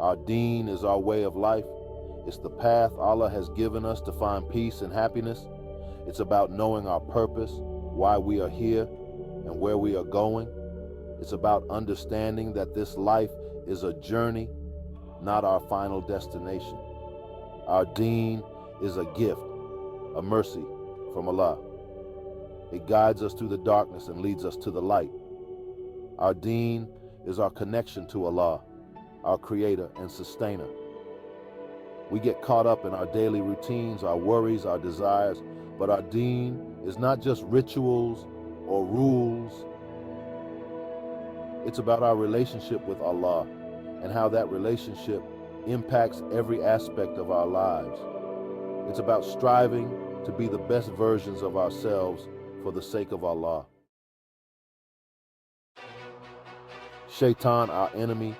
Our Deen is our way of life. It's the path Allah has given us to find peace and happiness. It's about knowing our purpose, why we are here, and where we are going. It's about understanding that this life is a journey, not our final destination. Our Deen is a gift, a mercy from Allah. It guides us through the darkness and leads us to the light. Our Deen is our connection to Allah, our creator and sustainer. We get caught up in our daily routines, our worries, our desires, but our Deen is not just rituals or rules. It's about our relationship with Allah and how that relationship impacts every aspect of our lives. It's about striving to be the best versions of ourselves for the sake of Allah. Shaitan, our enemy,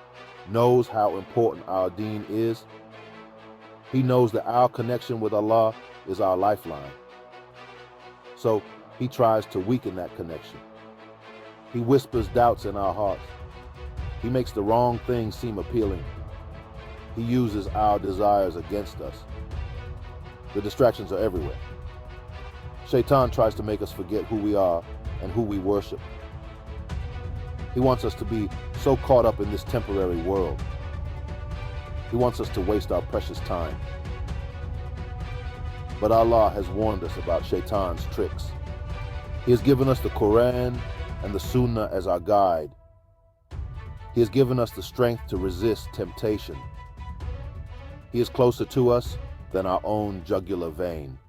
knows how important our Deen is. He knows that our connection with Allah is our lifeline. So he tries to weaken that connection. He whispers doubts in our hearts. He makes the wrong thing seem appealing. He uses our desires against us. The distractions are everywhere. Shaitan tries to make us forget who we are and who we worship. He wants us to be so caught up in this temporary world. He wants us to waste our precious time. But Allah has warned us about Shaitan's tricks. He has given us the Quran and the Sunnah as our guide. He has given us the strength to resist temptation. He is closer to us than our own jugular vein.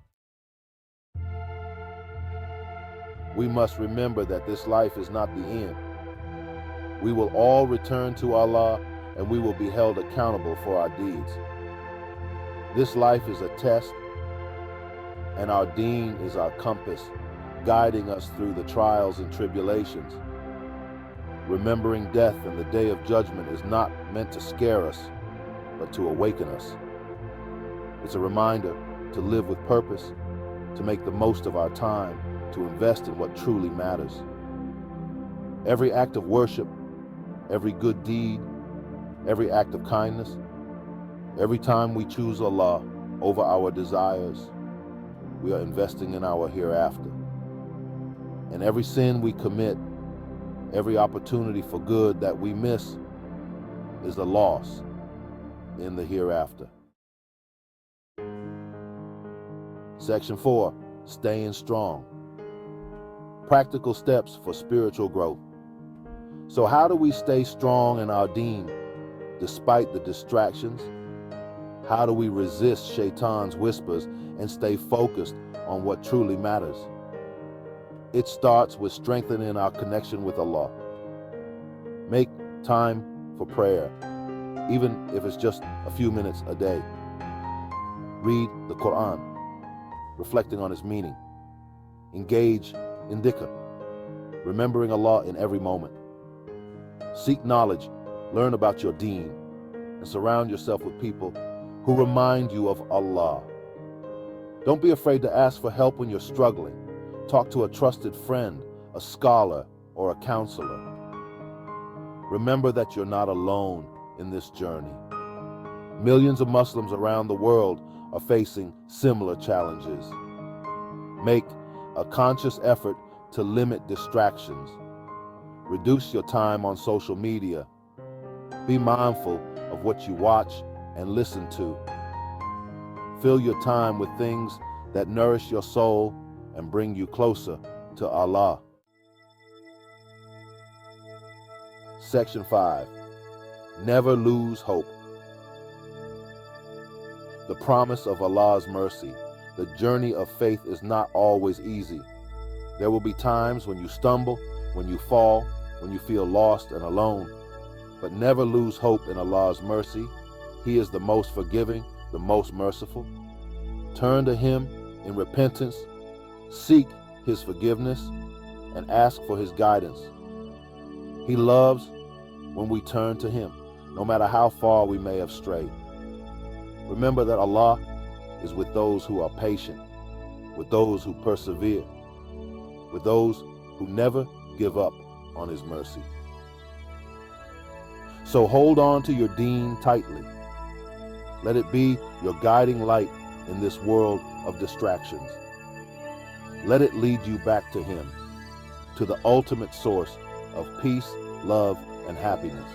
We must remember that this life is not the end. We will all return to Allah and we will be held accountable for our deeds. This life is a test, and our Deen is our compass, guiding us through the trials and tribulations. Remembering death and the day of judgment is not meant to scare us, but to awaken us. It's a reminder to live with purpose, to make the most of our time, to invest in what truly matters. Every act of worship, every good deed, every act of kindness, every time we choose Allah over our desires, we are investing in our hereafter. And every sin we commit, every opportunity for good that we miss is a loss in the hereafter. Section 4, staying strong. Practical steps for spiritual growth. So how do we stay strong in our Deen despite the distractions? How do we resist Shaitan's whispers and stay focused on what truly matters? It starts with strengthening our connection with Allah. Make time for prayer, even if it's just a few minutes a day. Read the Quran, reflecting on its meaning. Engage in dhikr, remembering Allah in every moment. Seek knowledge, learn about your Deen, and surround yourself with people who remind you of Allah. Don't be afraid to ask for help when you're struggling. Talk to a trusted friend, a scholar, or a counselor. Remember that you're not alone in this journey. Millions of Muslims around the world are facing similar challenges. Make a conscious effort to limit distractions. Reduce your time on social media. Be mindful of what you watch and listen to. Fill your time with things that nourish your soul and bring you closer to Allah. Section 5, never lose hope. The promise of Allah's mercy. The journey of faith is not always easy. There will be times when you stumble, when you fall, when you feel lost and alone. But never lose hope in Allah's mercy. He is the most forgiving, the most merciful. Turn to Him in repentance, seek His forgiveness, and ask for His guidance. He loves when we turn to Him, no matter how far we may have strayed. Remember that Allah is with those who are patient, with those who persevere, with those who never give up on His mercy. So hold on to your Deen tightly. Let it be your guiding light in this world of distractions. Let it lead you back to Him, to the ultimate source of peace, love, and happiness.